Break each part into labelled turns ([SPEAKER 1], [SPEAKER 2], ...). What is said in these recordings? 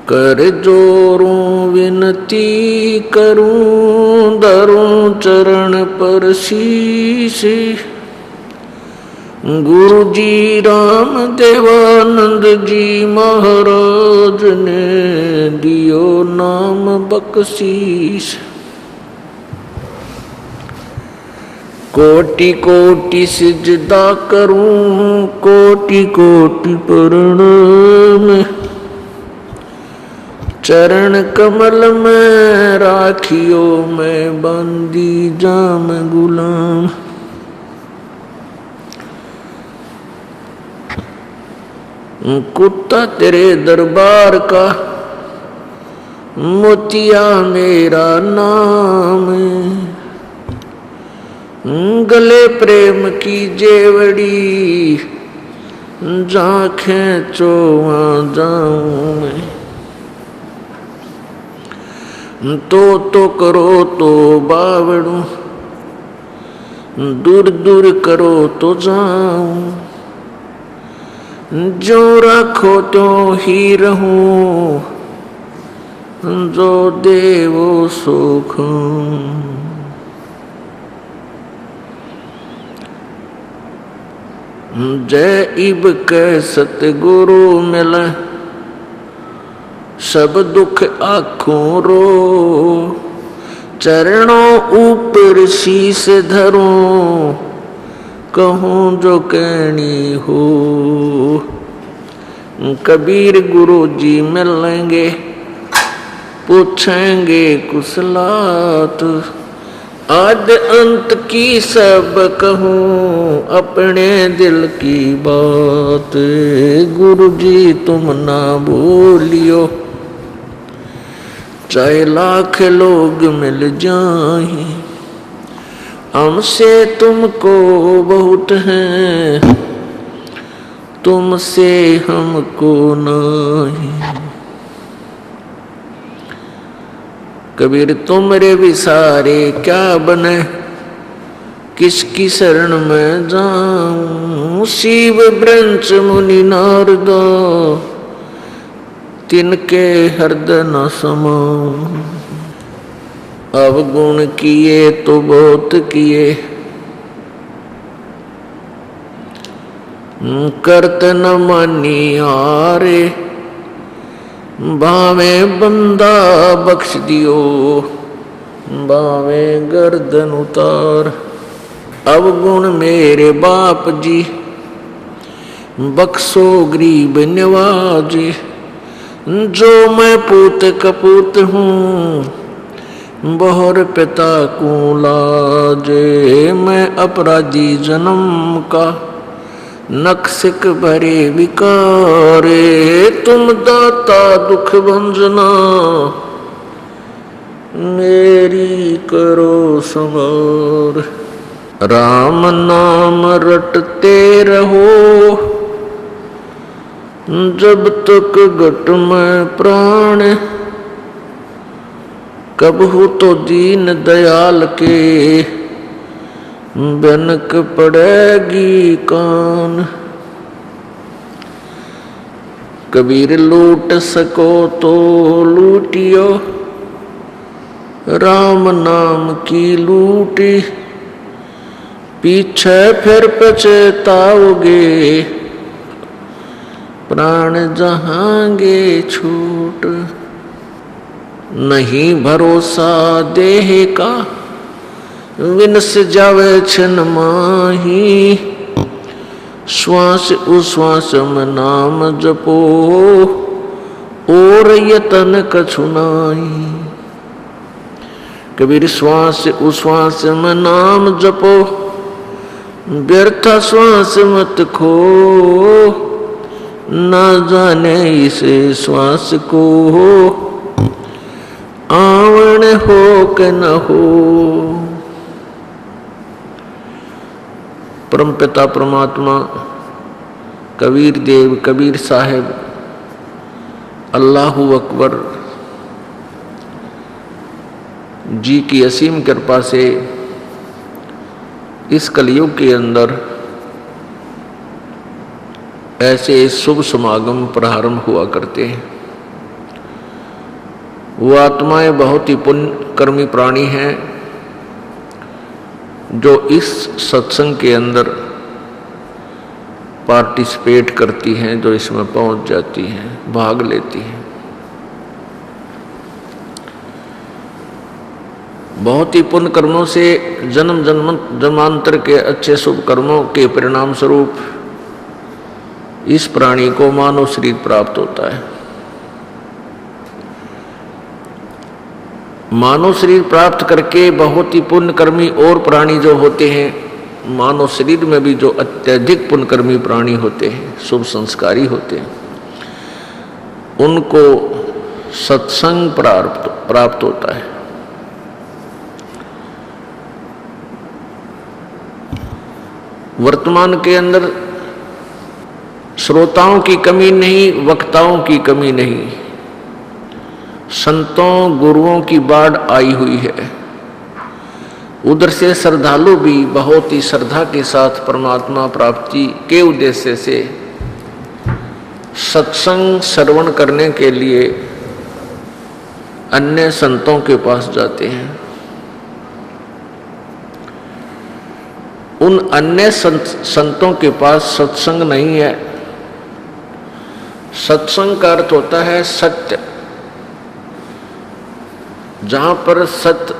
[SPEAKER 1] कर जोरूं विनती करूं, धरूं चरण पर शीश। गुरु जी राम देवानंद जी महाराज ने दियो नाम बख्शीश। कोटि कोटि सिजदा करूं, कोटि कोटि प्रणाम। चरण कमल में राखियो, मैं बंदी जाम गुलाम। कुत्ता तेरे दरबार का, मोतिया मेरा नाम। गले प्रेम की जेवड़ी, जहाँ खेचो वहाँ जाऊं मैं। तो करो तो बावड़ू, दूर दूर करो तो जाऊं। जो रखो तो ही रहूं, जो देवो सो खाऊं। जय इब के सतगुरु मिले, सब दुख आँखों रो। चरणों ऊपर शीस धरूं, कहूँ जो कहनी हो। कबीर गुरु जी मिलेंगे, पूछेंगे कुशलात। आद अंत की सब कहूँ, अपने दिल की बात। गुरु जी तुम ना भूलियो, चाहे लाख लोग मिल जाएं। हमसे तुमको बहुत है, तुमसे हमको नहीं। कबीर तुमरे विसारे क्या बने, किसकी शरण में जाऊं। शिव ब्रंच मुनि नारद, तिनके हृदय न समाऊं। अवगुण किए तो बहुत किए, करत न मानी हारे। भावे बंदा बख्श दियो, भावे गर्दन उतार। अवगुण मेरे बाप जी, बख्शो गरीब नवाजे। जो मैं पूत कपूत हूँ, बहुर पिता को लाजे। मैं अपराधी जन्म का, नक्सिक भरे विकारे। तुम दाता दुख भंजना, मेरी करो संवार। राम नाम रटते रहो, जब तक घट में प्राण। कबहू तो दीन दयाल के, बनक पड़ेगी कान। कबीर लूट सको तो लूटियो, राम नाम की लूटी। पीछे फिर पछताओगे, प्राण जहांगे छूट। नहीं भरोसा देह का, विनस जावे छन माही। श्वास उश्वास में नाम जपो, और यतन कछु नाई। कबीर श्वास उश्वास में नाम जपो, व्यर्थ श्वास मत खो। न जाने इसे श्वास को, आवण हो के न हो। परमपिता परमात्मा कबीर देव कबीर साहेब अल्लाहु अकबर जी की असीम कृपा से इस कलयुग के अंदर ऐसे शुभ समागम प्रारंभ हुआ करते हैं। वो आत्माएं बहुत ही पुण्य कर्मी प्राणी हैं जो इस सत्संग के अंदर पार्टिसिपेट करती हैं, जो इसमें पहुंच जाती हैं, भाग लेती हैं। बहुत ही पुण्य कर्मों से जन्म जन्मांतर के अच्छे शुभ कर्मों के परिणाम स्वरूप इस प्राणी को मानव शरीर प्राप्त होता है। मानव शरीर प्राप्त करके बहुत ही पुण्यकर्मी और प्राणी जो होते हैं, मानव शरीर में भी जो अत्यधिक पुण्यकर्मी प्राणी होते हैं, शुभ संस्कारी होते हैं, उनको सत्संग प्राप्त होता है। वर्तमान के अंदर श्रोताओं की कमी नहीं, वक्ताओं की कमी नहीं, संतों गुरुओं की बाढ़ आई हुई है। उधर से श्रद्धालु भी बहुत ही श्रद्धा के साथ परमात्मा प्राप्ति के उद्देश्य से सत्संग श्रवण करने के लिए अन्य संतों के पास जाते हैं। उन अन्य संतों के पास सत्संग नहीं है। सत्संग का अर्थ होता है सत्य, जहां पर सत्य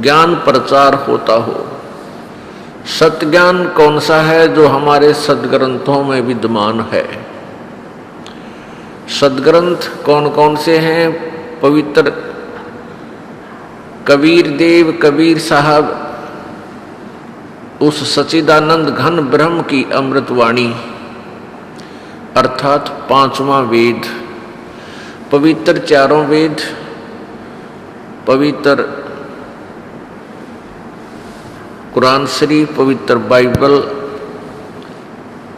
[SPEAKER 1] ज्ञान प्रचार होता हो। सत्य ज्ञान कौन सा है? जो हमारे सदग्रंथों में विद्यमान है। सदग्रंथ कौन कौन से हैं? पवित्र कबीर देव कबीर साहब उस सच्चिदानंद घन ब्रह्म की अमृतवाणी अर्थात पांचवां वेद, पवित्र चारों वेद, पवित्र कुरान शरीफ, पवित्र बाइबल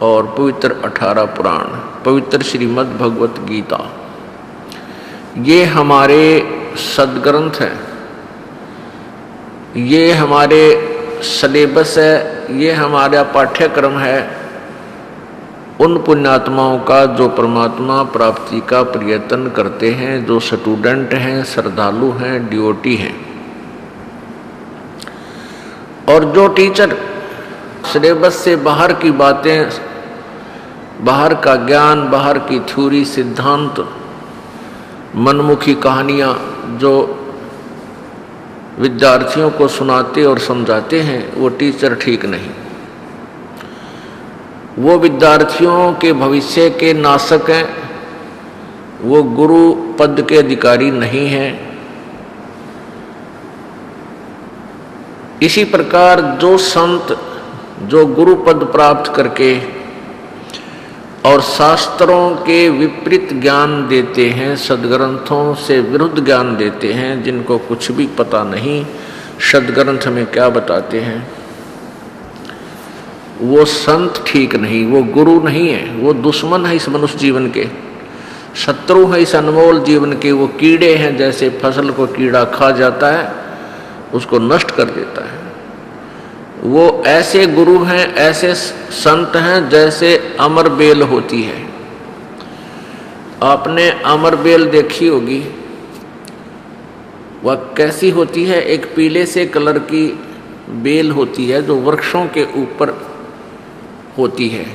[SPEAKER 1] और पवित्र 18 पुराण, पवित्र श्रीमद् भगवत गीता, ये हमारे सदग्रंथ हैं। ये हमारे सिलेबस है, ये हमारा पाठ्यक्रम है उन पुण्यात्माओं का जो परमात्मा प्राप्ति का प्रयत्न करते हैं, जो स्टूडेंट हैं, श्रद्धालु हैं, डिवोटी हैं। और जो टीचर सिलेबस से बाहर की बातें, बाहर का ज्ञान, बाहर की थ्योरी, सिद्धांत, मनमुखी कहानियां जो विद्यार्थियों को सुनाते और समझाते हैं, वो टीचर ठीक नहीं। वो विद्यार्थियों के भविष्य के नाशक हैं, वो गुरु पद के अधिकारी नहीं हैं। इसी प्रकार जो संत जो गुरु पद प्राप्त करके और शास्त्रों के विपरीत ज्ञान देते हैं, सदग्रंथों से विरुद्ध ज्ञान देते हैं, जिनको कुछ भी पता नहीं सदग्रंथ में क्या बताते हैं, वो संत ठीक नहीं, वो गुरु नहीं है, वो दुश्मन है इस मनुष्य जीवन के, शत्रु है इस अनमोल जीवन के। वो कीड़े हैं, जैसे फसल को कीड़ा खा जाता है, उसको नष्ट कर देता है। वो ऐसे गुरु हैं, ऐसे संत हैं जैसे अमर बेल होती है। आपने अमर बेल देखी होगी, वह कैसी होती है? एक पीले से कलर की बेल होती है जो वृक्षों के ऊपर होती है,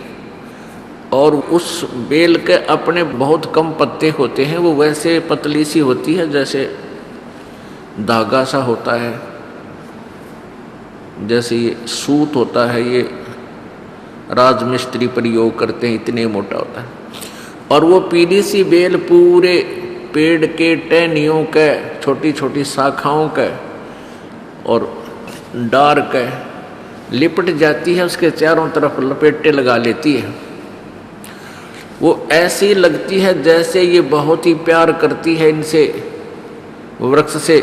[SPEAKER 1] और उस बेल के अपने बहुत कम पत्ते होते हैं। वो वैसे पतली सी होती है जैसे धागा सा होता है, जैसे ये सूत होता है, ये राजमिस्त्री प्रयोग करते हैं, इतने मोटा होता है। और वो पीली सी बेल पूरे पेड़ के टहनियों के, छोटी छोटी शाखाओं के और डार के लिपट जाती है, उसके चारों तरफ लपेटे लगा लेती है। वो ऐसी लगती है जैसे ये बहुत ही प्यार करती है इनसे, वृक्ष से,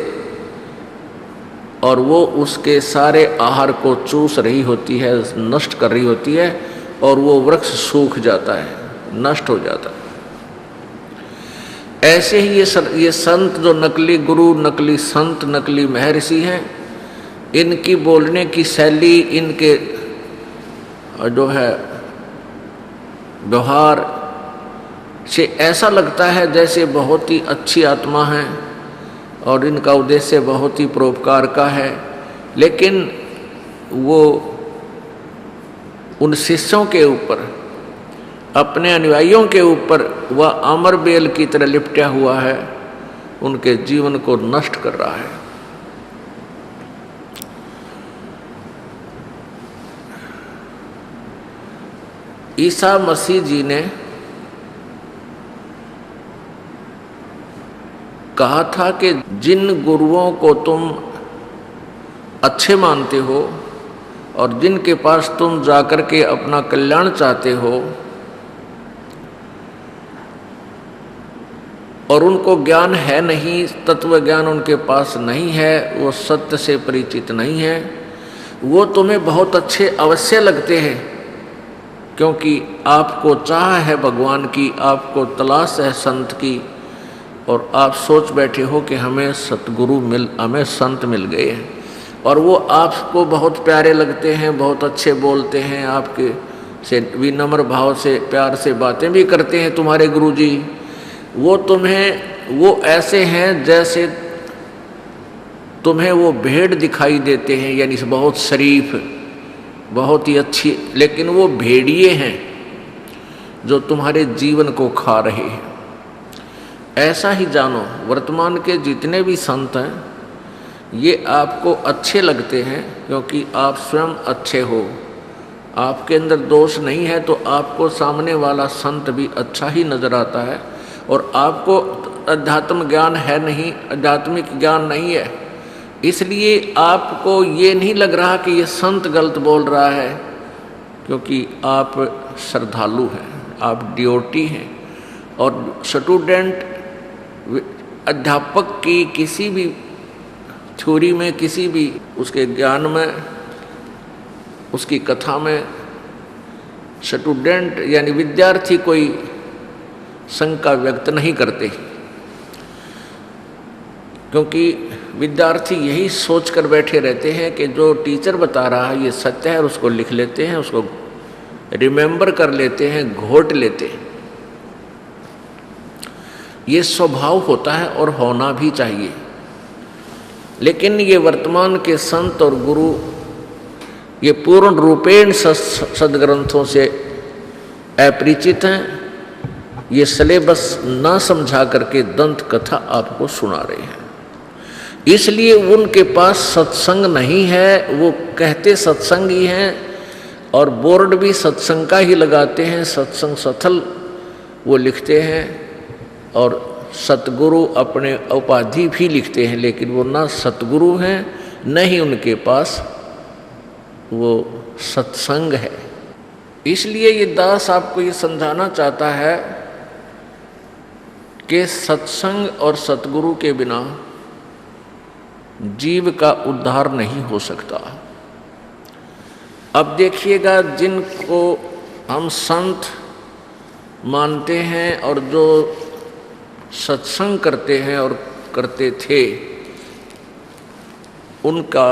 [SPEAKER 1] और वो उसके सारे आहार को चूस रही होती है, नष्ट कर रही होती है, और वो वृक्ष सूख जाता है, नष्ट हो जाता है। ऐसे ही ये संत जो नकली गुरु, नकली संत, नकली महर्षि हैं, इनकी बोलने की शैली, इनके जो है व्यवहार, से ऐसा लगता है जैसे बहुत ही अच्छी आत्मा है और इनका उद्देश्य बहुत ही परोपकार का है, लेकिन वो उन शिष्यों के ऊपर, अपने अनुयायियों के ऊपर वह अमर बेल की तरह लिपटा हुआ है, उनके जीवन को नष्ट कर रहा है। ईसा मसीह जी ने कहा था कि जिन गुरुओं को तुम अच्छे मानते हो और जिनके पास तुम जाकर के अपना कल्याण चाहते हो और उनको ज्ञान है नहीं, तत्व ज्ञान उनके पास नहीं है, वो सत्य से परिचित नहीं है, वो तुम्हें बहुत अच्छे अवश्य लगते हैं, क्योंकि आपको चाह है भगवान की, आपको तलाश है संत की, और आप सोच बैठे हो कि हमें हमें संत मिल गए हैं, और वो आपको बहुत प्यारे लगते हैं, बहुत अच्छे बोलते हैं, आपके से विनम्र भाव से प्यार से बातें भी करते हैं तुम्हारे गुरुजी। वो ऐसे हैं जैसे तुम्हें वो भेड़ दिखाई देते हैं, यानी बहुत शरीफ, बहुत ही अच्छी, लेकिन वो भेड़िए हैं जो तुम्हारे जीवन को खा रहे हैं। ऐसा ही जानो, वर्तमान के जितने भी संत हैं ये आपको अच्छे लगते हैं क्योंकि आप स्वयं अच्छे हो, आपके अंदर दोष नहीं है, तो आपको सामने वाला संत भी अच्छा ही नजर आता है। और आपको अध्यात्म ज्ञान है नहीं, आध्यात्मिक ज्ञान नहीं है, इसलिए आपको ये नहीं लग रहा कि ये संत गलत बोल रहा है, क्योंकि आप श्रद्धालु हैं, आप ड्योटी हैं। और स्टूडेंट अध्यापक की किसी भी थ्योरी में, किसी भी उसके ज्ञान में, उसकी कथा में स्टूडेंट यानी विद्यार्थी कोई शंका व्यक्त नहीं करते, क्योंकि विद्यार्थी यही सोच कर बैठे रहते हैं कि जो टीचर बता रहा है ये सत्य है, और उसको लिख लेते हैं, उसको रिमेंबर कर लेते हैं, घोट लेते हैं। ये स्वभाव होता है और होना भी चाहिए। लेकिन ये वर्तमान के संत और गुरु ये पूर्ण रूपेण सदग्रंथों से अपरिचित हैं, ये सिलेबस ना समझा करके दंत कथा आपको सुना रहे हैं, इसलिए उनके पास सत्संग नहीं है। वो कहते सत्संग ही हैं और बोर्ड भी सत्संग का ही लगाते हैं, सत्संग सथल वो लिखते हैं, और सतगुरु अपने उपाधि भी लिखते हैं, लेकिन वो ना सतगुरु हैं, न ही उनके पास वो सत्संग है। इसलिए ये दास आपको ये समझाना चाहता है कि सत्संग और सतगुरु के बिना जीव का उद्धार नहीं हो सकता। अब देखिएगा, जिनको हम संत मानते हैं और जो सत्संग करते हैं और करते थे, उनका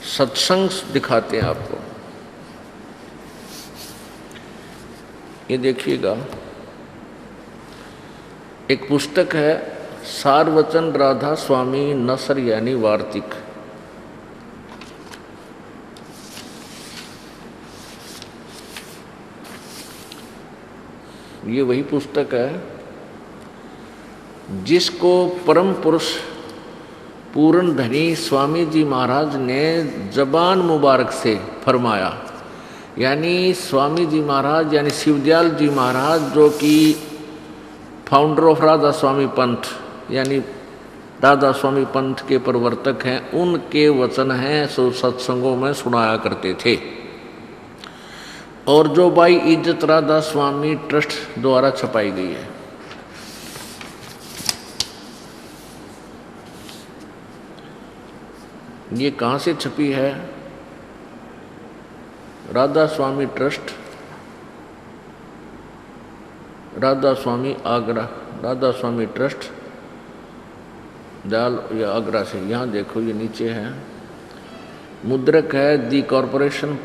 [SPEAKER 1] सत्संग दिखाते हैं आपको। ये देखिएगा, एक पुस्तक है सारवचन राधा स्वामी नसर यानी वार्तिक। ये वही पुस्तक है जिसको परम पुरुष पूर्ण धनी स्वामी जी महाराज ने जबान मुबारक से फरमाया। यानी स्वामी जी महाराज यानी शिवदयाल जी महाराज, जो कि फाउंडर ऑफ राधा स्वामी पंथ यानी राधा स्वामी पंथ के प्रवर्तक हैं, उनके वचन हैं, सो सत्संगों में सुनाया करते थे। और जो बाई इज्जत राधा स्वामी ट्रस्ट द्वारा छपाई गई है। ये कहाँ से छपी है? राधा स्वामी ट्रस्ट, राधा स्वामी आगरा, राधा स्वामी ट्रस्ट दयाल या आगरा से। यहाँ देखो, ये नीचे है मुद्रक है दी कोरोनेशन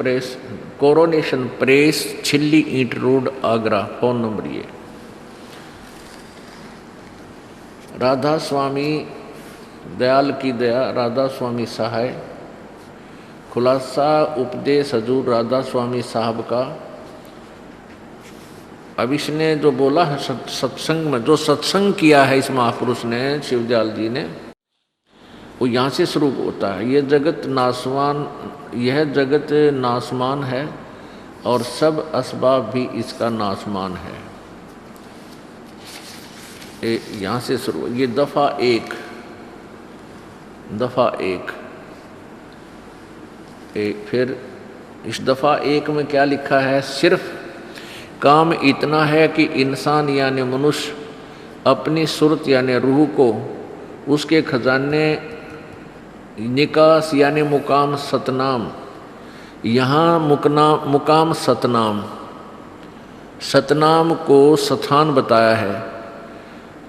[SPEAKER 1] प्रेस, छिल्ली ईंट रोड, आगरा। फोन नंबर ये। राधा स्वामी दयाल की दया, राधा स्वामी सहाय। खुलासा उपदेश हजूर राधा स्वामी साहब का। अब इसने जो बोला है सत्संग में, जो सत्संग किया है इस महापुरुष ने, शिवदयाल जी ने, वो यहाँ से शुरू होता है। यह जगत नासमान है और सब असबाब भी इसका नासमान है। यहाँ से शुरू, ये दफ़ा एक। फिर इस दफ़ा एक में क्या लिखा है? सिर्फ काम इतना है कि इंसान यानी मनुष्य अपनी सुरत यानी रूह को उसके खजाने निकास यानी मुकाम सतनाम, यहाँ मुकाम सतनाम को स्थान बताया है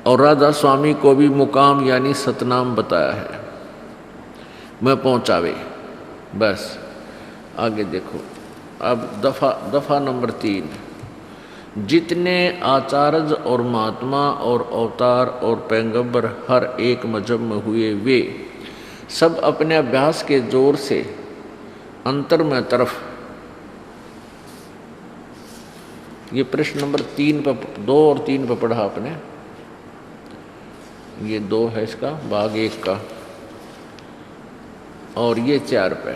[SPEAKER 1] और राधा स्वामी को भी मुकाम यानी सतनाम बताया है। मैं पहुँचावे। बस आगे देखो। अब दफ़ा नंबर 3। जितने आचार्य और महात्मा और अवतार और पैगंबर हर एक मजहब में हुए, वे सब अपने अभ्यास के जोर से अंतर में तरफ। ये प्रश्न नंबर 3 पर, 2 और 3 पर पढ़ा आपने। ये 2 है इसका, भाग 1 का, और ये 4 पे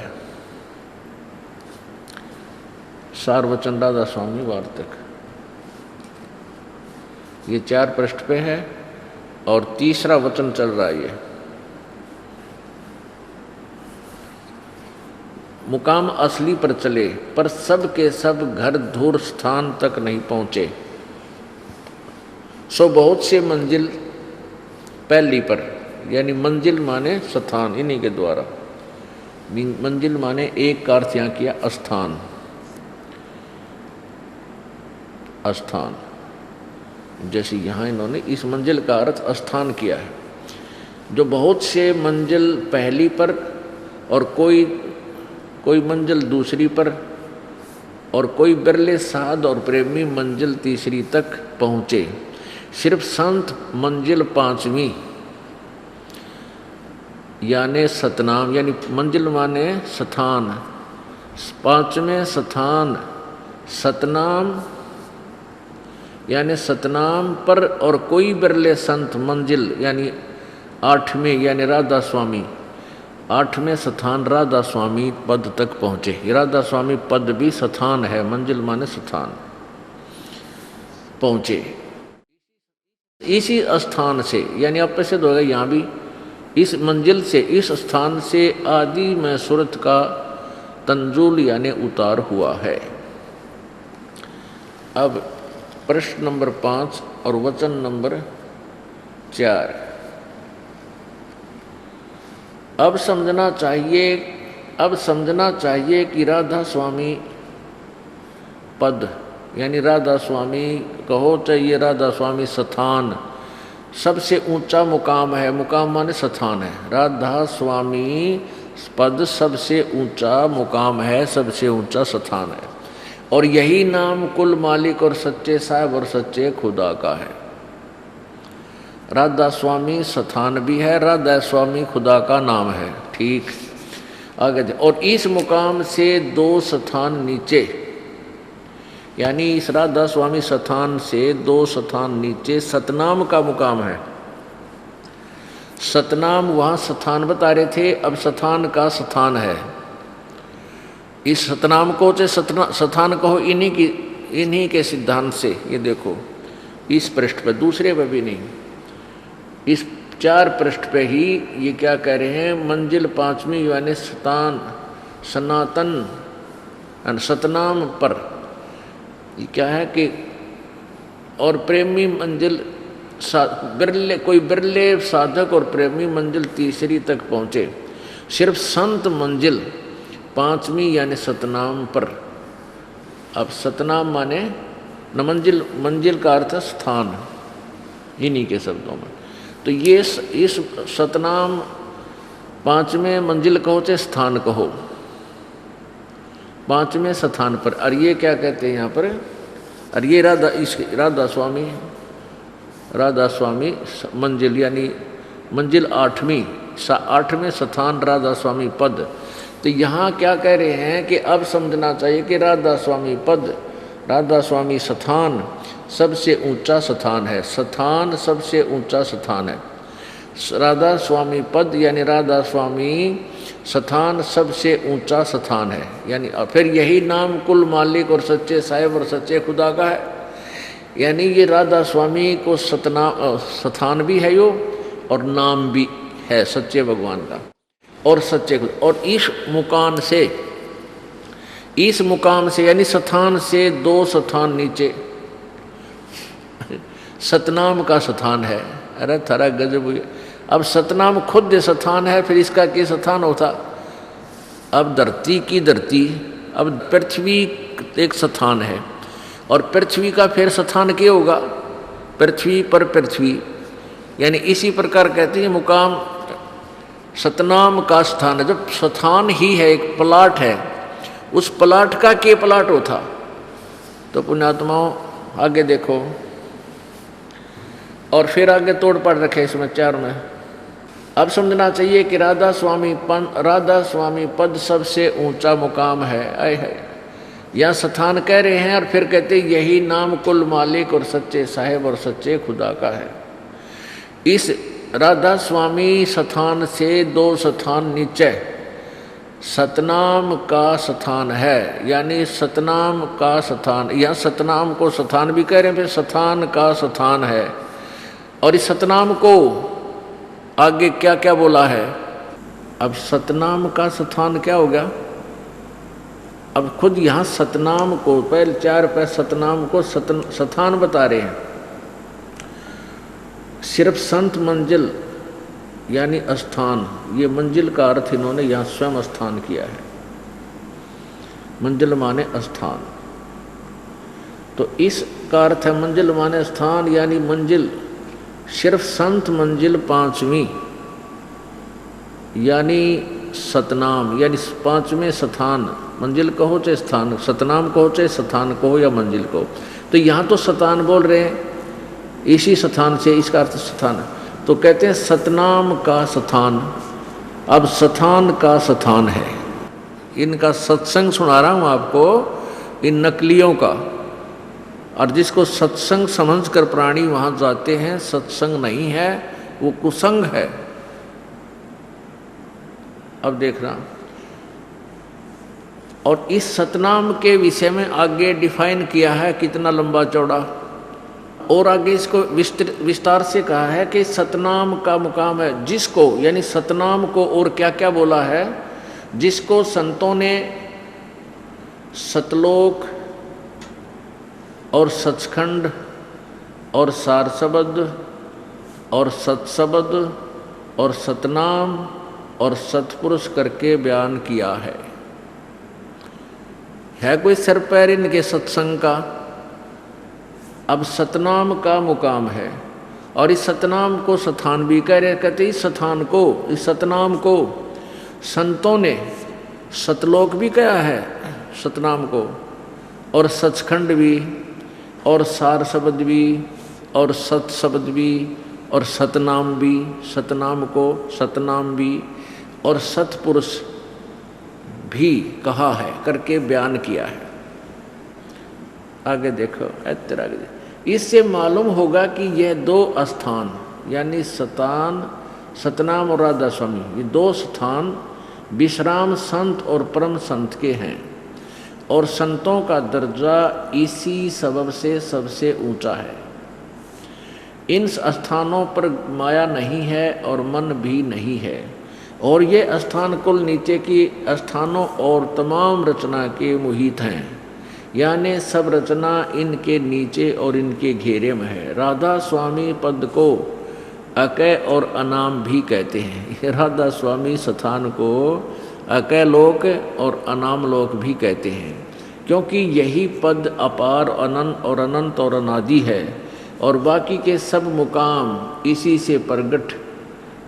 [SPEAKER 1] सारवचन राधा स्वामी वार्तक। ये 4 पृष्ठ पे है और तीसरा वचन चल रहा है। ये मुकाम असली पर चले, पर सब के सब घर धूर स्थान तक नहीं पहुंचे। सो बहुत से मंजिल पहली पर, यानी मंजिल माने स्थान, इन्हीं के द्वारा। मंजिल माने एक का अर्थ यहाँ किया स्थान। जैसे यहाँ इन्होंने इस मंजिल का अर्थ स्थान किया है। जो बहुत से मंजिल पहली पर और कोई मंजिल दूसरी पर और कोई बिरले साध और प्रेमी मंजिल तीसरी तक पहुँचे। सिर्फ संत मंजिल 5वीं यानी सतनाम, यानी मंजिल माने स्थान, 5वें स्थान सतनाम यानी सतनाम पर और कोई बिरले संत मंजिल यानी 8वें यानी राधा स्वामी, 8वें स्थान राधा स्वामी पद तक पहुँचे। राधा स्वामी पद भी स्थान है, मंजिल माने स्थान, पहुँचे। इसी स्थान से यानी अपसिद्ध होगा यहाँ भी, इस मंजिल से, इस स्थान से आदि में सूरत का तंजुल यानी उतार हुआ है। अब प्रश्न नंबर 5 और वचन नंबर 4। अब समझना चाहिए कि राधा स्वामी पद यानी राधा स्वामी कहो चाहिए, राधा स्वामी स्थान सबसे ऊंचा मुकाम है। मुकाम माने स्थान है। राधा स्वामी पद सबसे ऊंचा मुकाम है, सबसे ऊंचा स्थान है। और यही नाम कुल मालिक और सच्चे साहब और सच्चे खुदा का है। राधा स्वामी स्थान भी है, राधा स्वामी खुदा का नाम है। ठीक, आगे और इस मुकाम से 2 स्थान नीचे, यानी इस राधा स्वामी स्थान से 2 स्थान नीचे सतनाम का मुकाम है। सतनाम वहाँ स्थान बता रहे थे, अब स्थान का स्थान है। इस सतनाम को स्थान कहो इन्हीं के सिद्धांत से। ये देखो इस पृष्ठ पे, दूसरे पे भी नहीं, इस 4 पृष्ठ पे ही ये क्या कह रहे हैं? मंजिल 5वीं यानी सनातन सतनाम पर ये क्या है कि और प्रेमी मंजिल बिरले साधक और प्रेमी मंजिल तीसरी तक पहुँचे। सिर्फ संत मंजिल 5वीं यानी सतनाम पर। अब सतनाम माने न मंजिल का अर्थ स्थान, इन्हीं के शब्दों में। तो ये इस सतनाम 5वें मंजिल कहो चाहे स्थान कहो, 5वें स्थान पर। और ये क्या कहते हैं यहाँ पर, और ये राधा स्वामी मंजिल, यानी मंजिल 8वें स्थान राधा स्वामी पद। तो यहाँ क्या कह रहे हैं कि अब समझना चाहिए कि राधा स्वामी पद, राधा स्वामी स्थान सबसे ऊंचा स्थान है, स्थान सबसे ऊंचा स्थान है। राधा स्वामी पद यानी राधा स्वामी स्थान सबसे ऊंचा स्थान है, यानी फिर यही नाम कुल मालिक और सच्चे साहिब और सच्चे खुदा का है। यानी ये राधा स्वामी को स्थान भी है यो, और नाम भी है सच्चे भगवान का और सच्चे खुदा। और इस मुकाम से यानी स्थान से 2 स्थान नीचे सतनाम का स्थान है। अरे थारा गजब हुई। अब सतनाम खुद स्थान है, फिर इसका क्या स्थान होता। अब धरती की धरती, अब पृथ्वी एक स्थान है, और पृथ्वी का फिर स्थान क्या होगा, पृथ्वी पर पृथ्वी। यानी इसी प्रकार कहते हैं मुकाम सतनाम का स्थान है। जब स्थान ही है, एक प्लाट है, उस प्लाट का के प्लाट होता। तो पुण्यात्माओं आगे देखो, और फिर आगे तोड़ पड़ रखे इसमें 4 में। अब समझना चाहिए कि राधा स्वामी पद सबसे ऊंचा मुकाम है। आए है यहाँ स्थान कह रहे हैं, और फिर कहते यही नाम कुल मालिक और सच्चे साहेब और सच्चे खुदा का है। इस राधा स्वामी स्थान से 2 स्थान नीचे सतनाम का स्थान है, यानी सतनाम का स्थान। यहाँ सतनाम को स्थान भी कह रहे हैं, फिर स्थान का स्थान है। और इस सतनाम को आगे क्या क्या बोला है। अब सतनाम का स्थान क्या हो गया, अब खुद यहाँ सतनाम को पहले 4 पे सतनाम को स्थान बता रहे हैं। सिर्फ संत मंजिल यानी स्थान, ये मंजिल का अर्थ इन्होंने यहाँ स्वयं स्थान किया है। मंजिल माने स्थान, तो इसका अर्थ है मंजिल माने स्थान, यानी मंजिल सिर्फ संत मंजिल 5वीं यानी सतनाम, यानी 5वें स्थान। मंजिल कहो चाहे स्थान, सतनाम कहो चाहे स्थान कहो या मंजिल कहो। तो यहाँ तो स्थान बोल रहे हैं, इसी स्थान से, इसका अर्थ स्थान है। तो कहते हैं सतनाम का स्थान। अब स्थान का स्थान है, इनका सत्संग सुना रहा हूँ आपको, इन नकलियों का। और जिसको सत्संग समझकर प्राणी वहाँ जाते हैं, सत्संग नहीं है वो कुसंग है। अब देखना, और इस सतनाम के विषय में आगे डिफाइन किया है, कितना लंबा चौड़ा। और आगे इसको विस्तार से कहा है कि सतनाम का मुकाम है जिसको, यानी सतनाम को और क्या क्या बोला है, जिसको संतों ने सतलोक और सचखंड और सारसबद और सतसबद और सतनाम और सतपुरुष करके बयान किया है कोई सिर पैर इनके सत्संग का। अब सतनाम का मुकाम है, और इस सतनाम को स्थान भी कह रहे, कहते इस स्थान को, इस सतनाम को संतों ने सतलोक भी कहा है सतनाम को, और सचखंड भी, और सार शब्द भी, और सत शब्द भी, और सतनाम भी, सतनाम को सतनाम भी, और सतपुरुष भी कहा है करके बयान किया है। आगे देखो, तेरा इससे मालूम होगा कि यह 2 स्थान यानी सतनाम और राधा स्वामी, ये 2 स्थान विश्राम संत और परम संत के हैं, और संतों का दर्जा इसी सबब से सबसे ऊंचा है। इन स्थानों पर माया नहीं है और मन भी नहीं है, और ये स्थान कुल नीचे की स्थानों और तमाम रचना के मुहित हैं, यानी सब रचना इनके नीचे और इनके घेरे में है। राधा स्वामी पद को अकय और अनाम भी कहते हैं। राधा स्वामी स्थान को अकय लोक और अनाम लोक भी कहते हैं, क्योंकि यही पद अपार अनंत और अनादि है, और बाकी के सब मुकाम इसी से प्रगट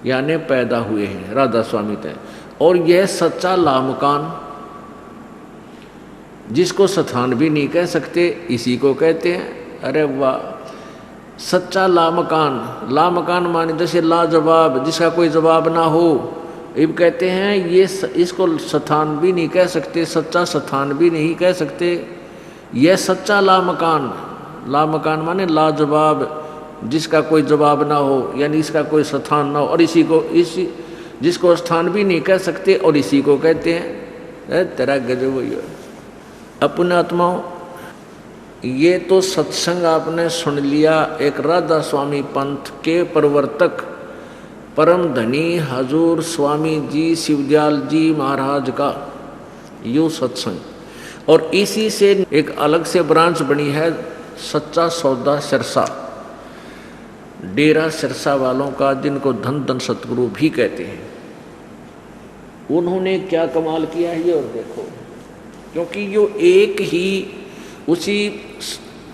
[SPEAKER 1] यानी पैदा हुए हैं राधा स्वामी तय। और यह सच्चा लामुकान जिसको स्थान भी नहीं कह सकते इसी को कहते हैं। अरे वाह, सच्चा लामकान। लामकान माने जैसे लाजवाब, जिसका कोई जवाब ना हो। अब कहते हैं ये इसको स्थान भी नहीं कह सकते, सच्चा स्थान भी नहीं कह सकते, यह सच्चा लामकान। लामकान माने लाजवाब, जिसका कोई जवाब ना हो, यानी इसका कोई स्थान ना हो, और इसी जिसको स्थान भी नहीं कह सकते और इसी को कहते हैं। तेरा गजब हुई। अपने आत्माओं, ये तो सत्संग आपने सुन लिया एक राधा स्वामी पंथ के प्रवर्तक परम धनी हजूर स्वामी जी शिवदयाल जी महाराज का यो सत्संग, और इसी से एक अलग से ब्रांच बनी है सच्चा सौदा सिरसा, डेरा सिरसा वालों का, जिनको धन धन सतगुरु भी कहते हैं। उन्होंने क्या कमाल किया है ये और देखो, क्योंकि यो एक ही उसी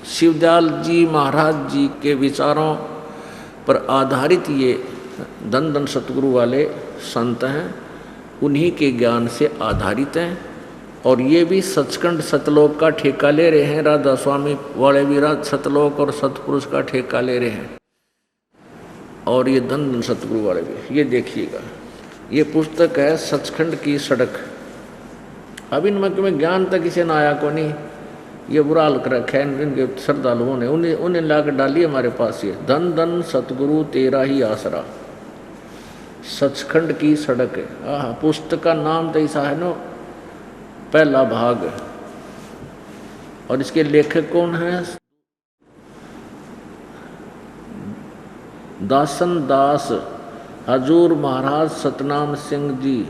[SPEAKER 1] शिवदयाल जी महाराज जी के विचारों पर आधारित ये धन धन सतगुरु वाले संत हैं, उन्हीं के ज्ञान से आधारित हैं। और ये भी सचखंड सतलोक का ठेका ले रहे हैं, राधा स्वामी वाले भी सतलोक और सतपुरुष का ठेका ले रहे हैं, और ये धन धन सतगुरु वाले भी। ये देखिएगा, ये पुस्तक है सचखंड की सड़क। अब इनमें ज्ञान तक इसे ना आया को नहीं, ये बुरा हाल कर रखा है इनके श्रद्धालुओं ने, उन्हें ला कर डाली हमारे पास। ये धन धन सतगुरु तेरा ही आसरा, सचखंड की सड़क है। पुस्तक का नाम तो ऐसा है ना, पहला भाग। और इसके लेखक कौन है? दासन दास हजूर महाराज सतनाम सिंह जी।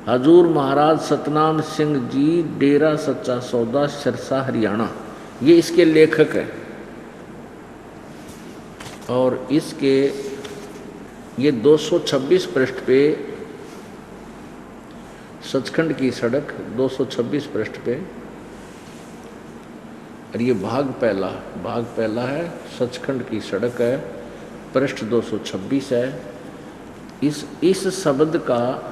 [SPEAKER 1] हजूर महाराज सतनाम सिंह जी, डेरा सच्चा सौदा सिरसा हरियाणा, ये इसके लेखक हैं। और इसके ये 226 पृष्ठ पे, सचखंड की सड़क 226 पृष्ठ पे, और ये भाग पहला है, सचखंड की सड़क है, पृष्ठ 226 है। इस शब्द का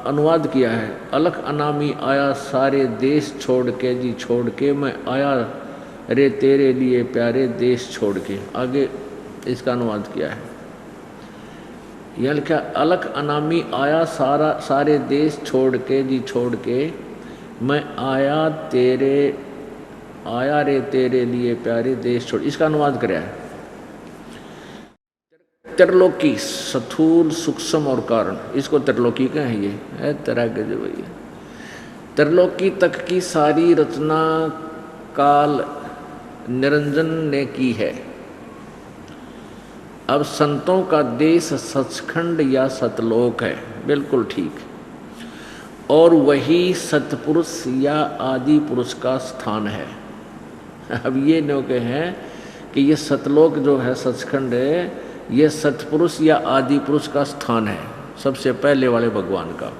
[SPEAKER 1] अनुवाद किया है, अलख अनामी आया सारे देश छोड़ के जी, छोड़ के मैं आया रे तेरे लिए प्यारे देश छोड़ के। आगे इसका अनुवाद किया है, यह लिखा अलख अनामी आया सारे देश छोड़ के जी, छोड़ के मैं आया रे तेरे लिए प्यारे देश छोड़। इसका अनुवाद कराया है। त्रिलोकी स्थूल सूक्ष्म और कारण, इसको त्रिलोकी का है। ये है तरह के जो भैया, त्रिलोकी तक की सारी रचना काल निरंजन ने की है। अब संतों का देश सचखंड या सतलोक है, बिल्कुल ठीक, और वही सतपुरुष या आदि पुरुष का स्थान है। अब ये नौके हैं कि ये सतलोक जो है, सचखंड है, ये सतपुरुष या आदि पुरुष का स्थान है, सबसे पहले वाले भगवान का।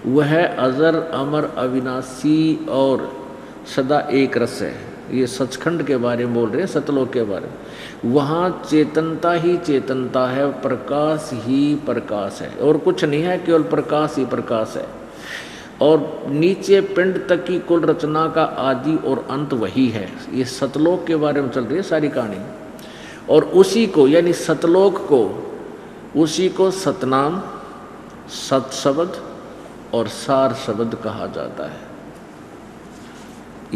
[SPEAKER 1] वह अजर अमर अविनाशी और सदा एक रस है। ये सचखंड के बारे में बोल रहे हैं, सतलोक के बारे में। वहाँ चेतनता ही चेतनता है, प्रकाश ही प्रकाश है, और कुछ नहीं है, केवल प्रकाश ही प्रकाश है। और नीचे पिंड तक की कुल रचना का आदि और अंत वही है। ये सतलोक के बारे में चल रही है सारी कहानी। और उसी को, यानी सतलोक को, उसी को सतनाम, सत शब्द और सार शब्द कहा जाता है।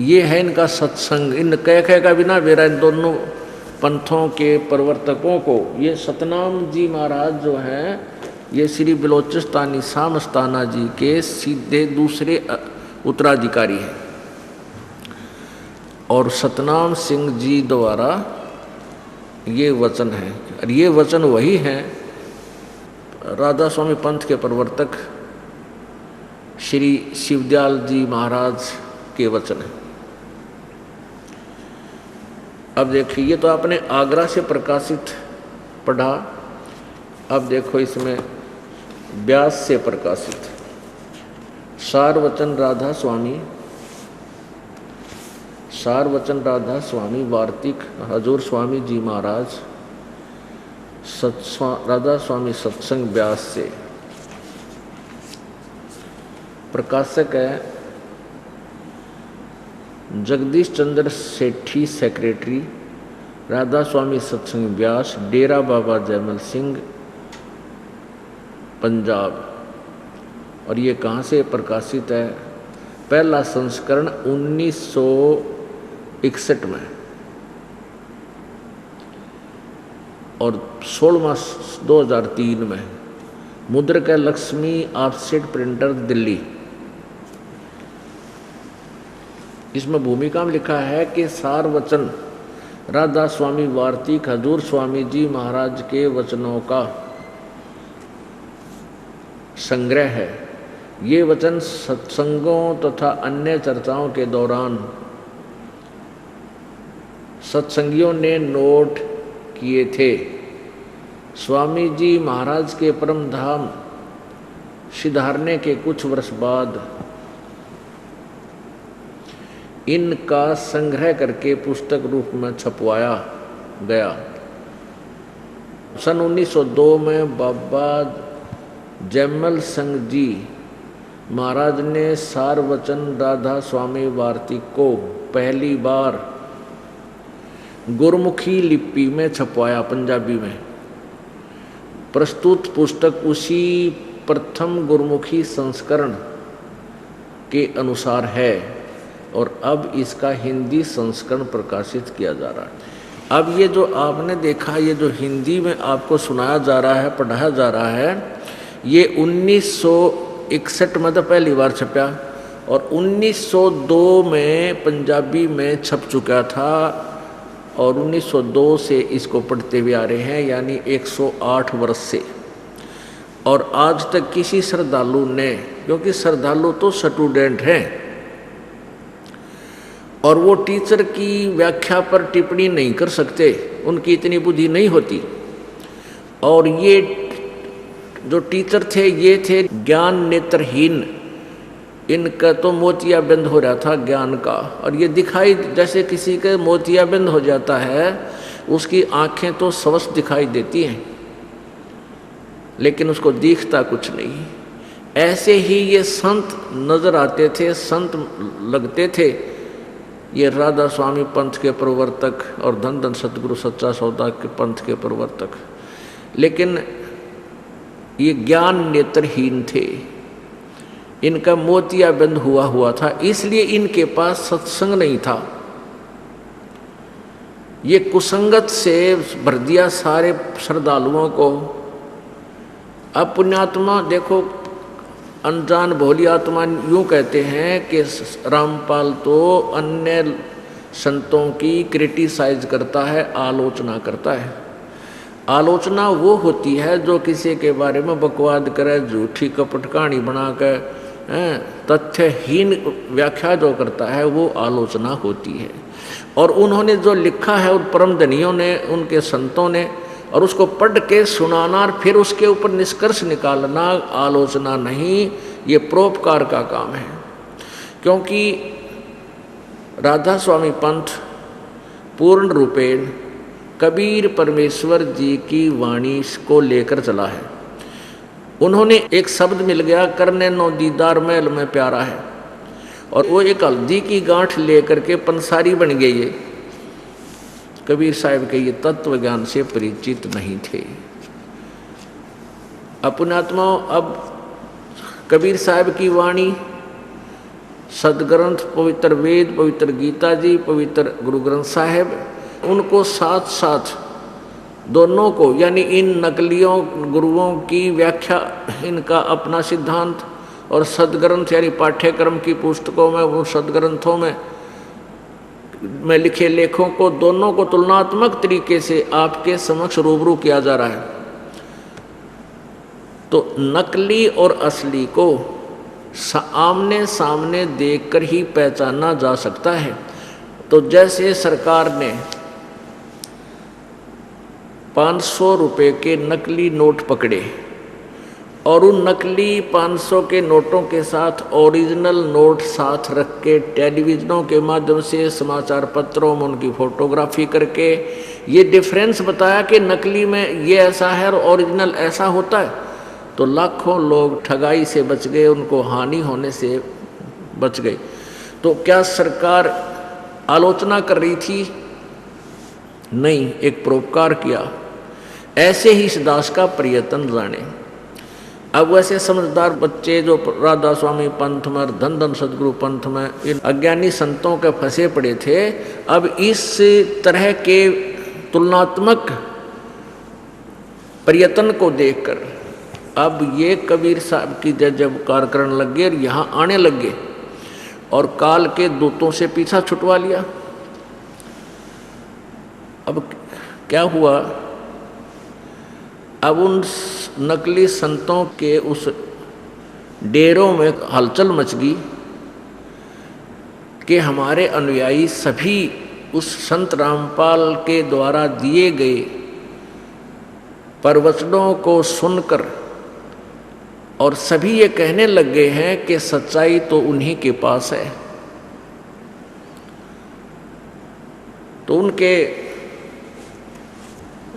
[SPEAKER 1] ये है इनका सत्संग। इन कह का बिना मेरा इन दोनों पंथों के प्रवर्तकों को, ये सतनाम जी महाराज जो हैं, ये श्री बलोचिस्तानी सामस्ताना जी के सीधे दूसरे उत्तराधिकारी हैं। और सतनाम सिंह जी द्वारा ये वचन है, और ये वचन वही हैं राधा स्वामी पंथ के प्रवर्तक श्री शिवदयाल जी महाराज के वचन है। अब देखिए, ये तो आपने आगरा से प्रकाशित पढ़ा। अब देखो इसमें व्यास से प्रकाशित सार वचन राधा स्वामी वार्तिक हजूर स्वामी जी महाराज राधा स्वामी सत्संग व्यास से प्रकाशक है जगदीश चंद्र सेठी, सेक्रेटरी, राधा स्वामी सत्संग व्यास, डेरा बाबा जयमल सिंह, पंजाब। और ये कहाँ से प्रकाशित है? पहला संस्करण 1961 में और 16वां 2003 में। मुद्रक है लक्ष्मी ऑफसेट प्रिंटर, दिल्ली। इसमें भूमिका में लिखा है कि सार वचन राधा स्वामी वार्तिक हजूर स्वामी जी महाराज के वचनों का संग्रह है। ये वचन सत्संगों तथा अन्य चर्चाओं के दौरान सत्संगियों ने नोट किए थे। स्वामी जी महाराज के परम धाम सिधारने के कुछ वर्ष बाद इनका संग्रह करके पुस्तक रूप में छपवाया गया। सन 1902 में बाबा जयमल सिंह जी महाराज ने सार वचन राधा स्वामी वार्तिक को पहली बार गुरमुखी लिपि में छपवाया, पंजाबी में। प्रस्तुत पुस्तक उसी प्रथम गुरमुखी संस्करण के अनुसार है और अब इसका हिंदी संस्करण प्रकाशित किया जा रहा है। अब ये जो आपने देखा, ये जो हिंदी में आपको सुनाया जा रहा है, पढ़ाया जा रहा है, ये 1961 में तो पहली बार छपा और 1902 में पंजाबी में छप चुका था और 1902 से इसको पढ़ते हुए आ रहे हैं, यानी 108 वर्ष से। और आज तक किसी श्रद्धालु ने, क्योंकि श्रद्धालु तो स्टूडेंट हैं और वो टीचर की व्याख्या पर टिप्पणी नहीं कर सकते, उनकी इतनी बुद्धि नहीं होती। और ये जो टीचर थे ये थे ज्ञान नेत्रहीन, इनका तो मोतियाबिंद हो रहा था ज्ञान का। और ये दिखाई जैसे किसी के मोतियाबिंद हो जाता है, उसकी आंखें तो स्वस्थ दिखाई देती हैं लेकिन उसको दिखता कुछ नहीं। ऐसे ही ये संत नजर आते थे, संत लगते थे, ये राधा स्वामी पंथ के प्रवर्तक और धन धन सतगुरु सच्चा सौदा के पंथ के प्रवर्तक, लेकिन ये ज्ञान नेत्रहीन थे, इनका मोतियाबिंद हुआ था, इसलिए इनके पास सत्संग नहीं था। ये कुसंगत से भर दिया सारे श्रद्धालुओं को। अब पुण्यात्मा देखो, अनजान भोली आत्मा यूं कहते हैं कि रामपाल तो अन्य संतों की क्रिटिसाइज करता है, आलोचना करता है। आलोचना वो होती है जो किसी के बारे में बकवाद करे, झूठी कपट कहानी बनाकर तथ्यहीन व्याख्या जो करता है, वो आलोचना होती है। और उन्होंने जो लिखा है उन परम धनियों ने, उनके संतों ने, और उसको पढ़ के सुनाना और फिर उसके ऊपर निष्कर्ष निकालना आलोचना नहीं, ये परोपकार का काम है। क्योंकि राधा स्वामी पंथ पूर्ण रूपेण कबीर परमेश्वर जी की वाणी को लेकर चला है। उन्होंने एक शब्द मिल गया, करने नो दीदार महल में प्यारा है, और वो एक हल्दी की गांठ लेकर के पंसारी बन गई है। कबीर साहब के ये तत्व ज्ञान से परिचित नहीं थे। अपनात्माओं, अब कबीर साहब की वाणी, सदग्रंथ, पवित्र वेद, पवित्र गीता जी, पवित्र गुरु ग्रंथ साहिब, उनको साथ साथ दोनों को, यानी इन नकलियों गुरुओं की व्याख्या, इनका अपना सिद्धांत, और सदग्रंथ यानी पाठ्यक्रम की पुस्तकों में, वो सदग्रंथों में लिखे लेखों को, दोनों को तुलनात्मक तरीके से आपके समक्ष रूबरू किया जा रहा है। तो नकली और असली को आमने सामने देखकर ही पहचाना जा सकता है। तो जैसे सरकार ने 500 रुपये के नकली नोट पकड़े और उन नकली 500 के नोटों के साथ ओरिजिनल नोट साथ रख के टेलीविज़नों के माध्यम से, समाचार पत्रों में उनकी फोटोग्राफी करके ये डिफरेंस बताया कि नकली में ये ऐसा है और ओरिजिनल ऐसा होता है, तो लाखों लोग ठगाई से बच गए, उनको हानि होने से बच गए। तो क्या सरकार आलोचना कर रही थी? नहीं, एक परोपकार किया। ऐसे ही इस दास का प्रयत्न जाने। अब वैसे समझदार बच्चे जो राधा स्वामी पंथ में, धन धन सदगुरु पंथ में इन अज्ञानी संतों के फंसे पड़े थे, अब इस तरह के तुलनात्मक प्रयत्न को देखकर अब ये कबीर साहब की जय जयकार करने लग गए और यहाँ आने लग गए और काल के दूतों से पीछा छुटवा लिया। अब क्या हुआ? अब उन नकली संतों के उस डेरों में हलचल मच गई कि हमारे अनुयायी सभी उस संत रामपाल के द्वारा दिए गए प्रवचनों को सुनकर और सभी ये कहने लग गए हैं कि सच्चाई तो उन्हीं के पास है। तो उनके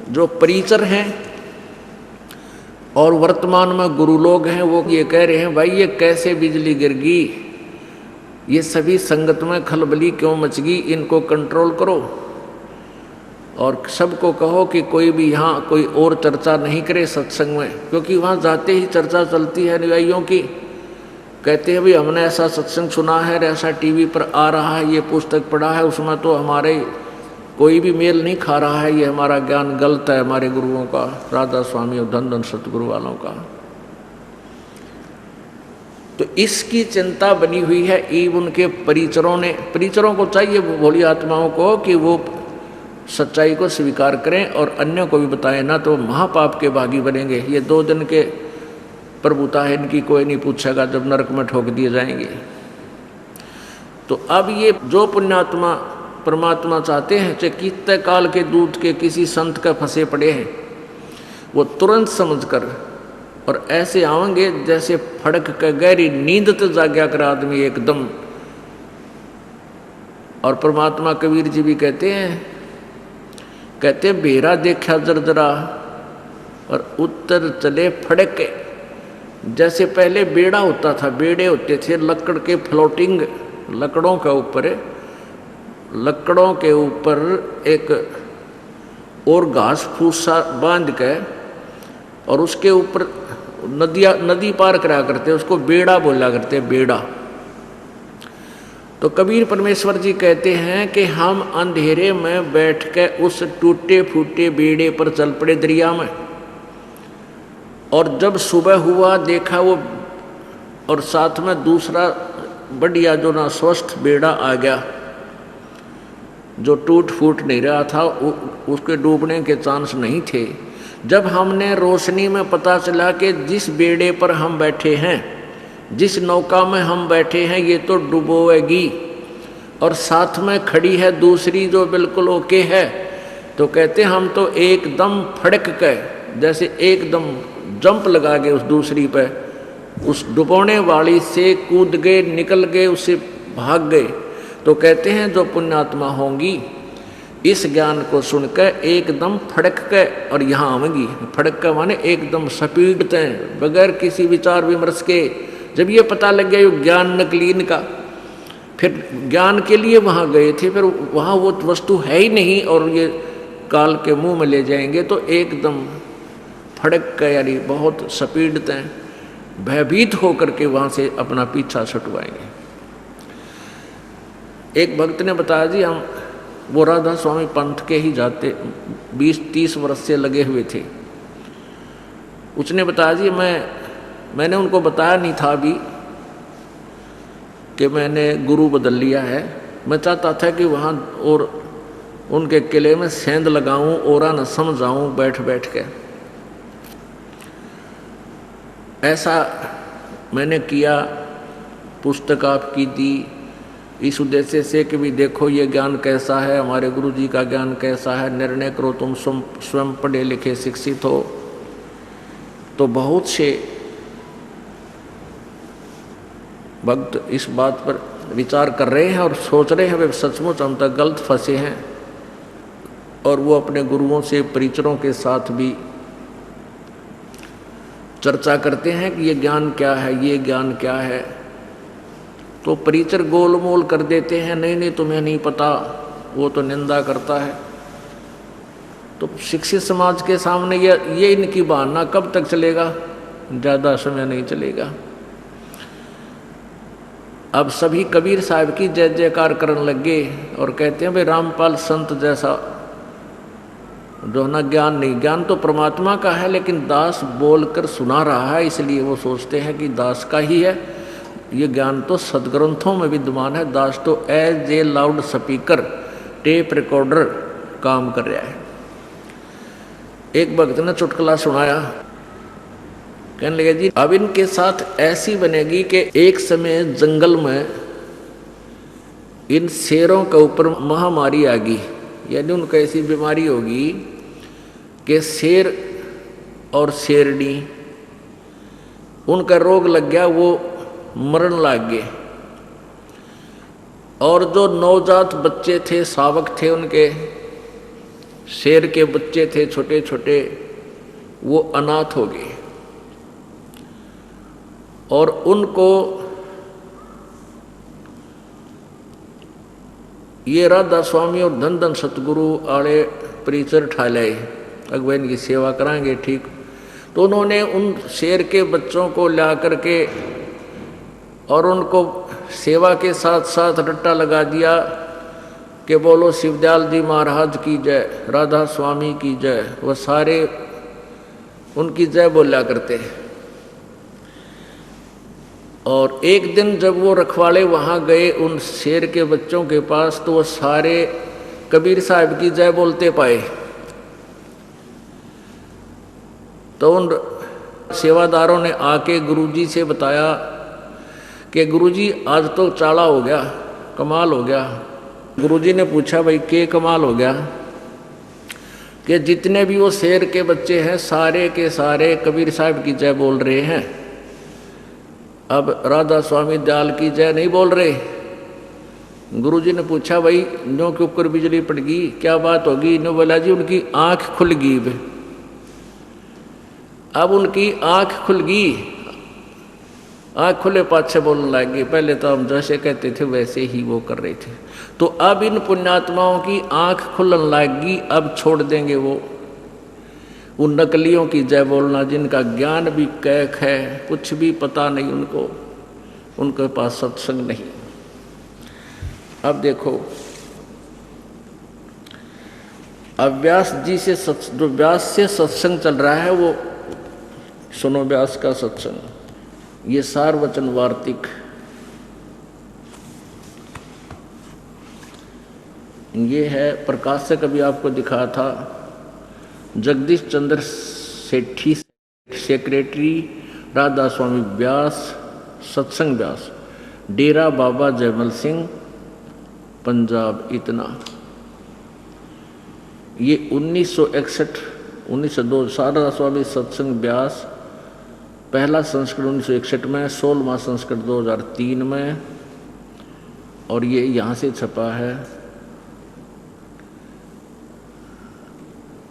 [SPEAKER 1] जो परिचर हैं और वर्तमान में गुरु लोग हैं वो ये कह रहे हैं, भाई ये कैसे बिजली गिर गई, ये सभी संगत में खलबली क्यों मच गई, इनको कंट्रोल करो और सबको कहो कि कोई भी यहाँ कोई और चर्चा नहीं करे सत्संग में, क्योंकि वहाँ जाते ही चर्चा चलती है अनुयायियों की। कहते हैं भाई हमने ऐसा सत्संग सुना है, ऐसा टीवी पर आ रहा है, ये पुस्तक पढ़ा है, उसमें तो हमारे कोई भी मेल नहीं खा रहा है, ये हमारा ज्ञान गलत है हमारे गुरुओं का, राधा स्वामी और धन धन सतगुरु वालों का। तो इसकी चिंता बनी हुई है। ईब उनके परिचरों को चाहिए भोली आत्माओं को कि वो सच्चाई को स्वीकार करें और अन्यों को भी बताएं, ना तो महापाप के भागी बनेंगे। ये 2 दिन के प्रभुता है इनकी, कोई नहीं पूछेगा जब नरक में ठोक दिए जाएंगे। तो अब ये जो पुण्यात्मा परमात्मा चाहते हैं, चाहे कितने काल के दूत के किसी संत का फंसे पड़े हैं, वो तुरंत समझकर और ऐसे आवेंगे जैसे फड़क के गहरी नींद तो जाग्या कर आदमी एकदम। और परमात्मा कबीर जी भी कहते बेरा देखा जरजरा और उत्तर चले फड़के। जैसे पहले बेड़ा होता था, बेड़े होते थे लकड़ के फ्लोटिंग, लकड़ों के ऊपर एक और घास फूसा बांध के और उसके ऊपर नदी पार करा करते, उसको बेड़ा बोला करते, बेड़ा। तो कबीर परमेश्वर जी कहते हैं कि हम अंधेरे में बैठ के उस टूटे फूटे बेड़े पर चल पड़े दरिया में, और जब सुबह हुआ देखा वो, और साथ में दूसरा बढ़िया जो ना स्वस्थ बेड़ा आ गया, जो टूट फूट नहीं रहा था, उसके डूबने के चांस नहीं थे। जब हमने रोशनी में पता चला कि जिस बेड़े पर हम बैठे हैं, जिस नौका में हम बैठे हैं, ये तो डुबोएगी और साथ में खड़ी है दूसरी जो बिल्कुल ओके है, तो कहते हम तो एकदम फड़क के जैसे एकदम जंप लगा गए उस दूसरी पे, उस डुबोने वाली से कूद गए, निकल गए, उससे भाग गए। तो कहते हैं जो पुण्यात्मा होंगी इस ज्ञान को सुनकर एकदम फड़क के और यहाँ आवेंगी। फड़क का माने एकदम स्पीड तय बगैर किसी विचार विमर्श के। जब ये पता लग गया ये ज्ञान नकली इनका, फिर ज्ञान के लिए वहाँ गए थे, फिर वहाँ वो वस्तु है ही नहीं और ये काल के मुंह में ले जाएंगे, तो एकदम फड़क के यानी बहुत स्पीड तय भयभीत होकर के वहाँ से अपना पीछा छुटवाएंगे। एक भक्त ने बताया जी हम वो राधा स्वामी पंथ के ही जाते 20-30 वर्ष से लगे हुए थे। उसने बताया जी मैंने उनको बताया नहीं था अभी कि मैंने गुरु बदल लिया है। मैं चाहता था कि वहाँ और उनके किले में सेंध लगाऊं और न समझाऊं बैठ बैठ के। ऐसा मैंने किया, पुस्तक आपकी दी इस उद्देश्य से कि भी देखो ये ज्ञान कैसा है, हमारे गुरु जी का ज्ञान कैसा है, निर्णय करो, तुम स्वयं पढ़े लिखे शिक्षित हो। तो बहुत से भक्त इस बात पर विचार कर रहे हैं और सोच रहे हैं वे सचमुच हम तक गलत फंसे हैं, और वो अपने गुरुओं से परिचरों के साथ भी चर्चा करते हैं कि ये ज्ञान क्या है, ये ज्ञान क्या है, तो परिचर गोलमोल कर देते हैं, नहीं नहीं तुम्हें नहीं पता, वो तो निंदा करता है। तो शिक्षित समाज के सामने ये इनकी बहाना कब तक चलेगा? ज़्यादा समय नहीं चलेगा। अब सभी कबीर साहब की जय जयकार करने लगे और कहते हैं भाई रामपाल संत जैसा जो ना ज्ञान नहीं, ज्ञान तो परमात्मा का है, लेकिन दास बोलकर सुना रहा है, इसलिए वो सोचते हैं कि दास का ही है। ये ज्ञान तो सदग्रंथों में विद्यमान है, दास तो as a loudspeaker, tape recorder काम कर रहा है। एक भक्त ने चुटकुला सुनाया, कहने लगे जी अब इनके साथ ऐसी बनेगी कि एक समय जंगल में इन शेरों के ऊपर महामारी आ गई, यानी उनको ऐसी बीमारी होगी कि शेर और शेरनी उनका रोग लग गया, वो मरण लग गए। और जो नवजात बच्चे थे, शावक थे उनके, शेर के बच्चे थे छोटे छोटे, वो अनाथ हो गए। और उनको ये राधा स्वामी और धन धन सतगुरु आड़े परिचर ठा लाए, अगुआ इनकी सेवा कराएंगे ठीक। तो उन्होंने उन शेर के बच्चों को ला करके और उनको सेवा के साथ साथ रट्टा लगा दिया कि बोलो शिवदयाल जी महाराज की जय, राधा स्वामी की जय। वह सारे उनकी जय बोला करते। और एक दिन जब वो रखवाले वहाँ गए उन शेर के बच्चों के पास, तो वो सारे कबीर साहब की जय बोलते पाए। तो उन सेवादारों ने आके गुरुजी से बताया कि गुरुजी आज तो चाला हो गया, कमाल हो गया। गुरुजी ने पूछा भाई के कमाल हो गया? कि जितने भी वो शेर के बच्चे हैं सारे के सारे कबीर साहब की जय बोल रहे हैं, अब राधा स्वामी दयाल की जय नहीं बोल रहे। गुरुजी ने पूछा भाई नो के ऊपर बिजली पड़ गई, क्या बात होगी? नो बोला जी उनकी आंख खुल गई। अब उनकी आंख खुल गई, आंख खुले पाछे बोलने लगे, पहले तो हम जैसे कहते थे वैसे ही वो कर रहे थे। तो अब इन पुण्यात्माओं की आंख खुलने लगी, अब छोड़ देंगे वो उन नकलियों की जय बोलना, जिनका ज्ञान भी कैक है, कुछ भी पता नहीं उनको, उनके पास सत्संग नहीं। अब देखो अब व्यास जी से जो व्यास से सत्संग चल रहा है वो सुनो, व्यास का सत्संग। ये सार वचन वार्तिक, ये है प्रकाशक, अभी आपको दिखा था जगदीश चंद्र सेठी, सेक्रेटरी राधा स्वामी व्यास, सत्संग व्यास, डेरा बाबा जयमल सिंह, पंजाब। इतना ये 1961 1902 राधा स्वामी सत्संग व्यास, पहला संस्करण 1961 में, 16वां संस्करण 2003 में, और ये यहाँ से छपा है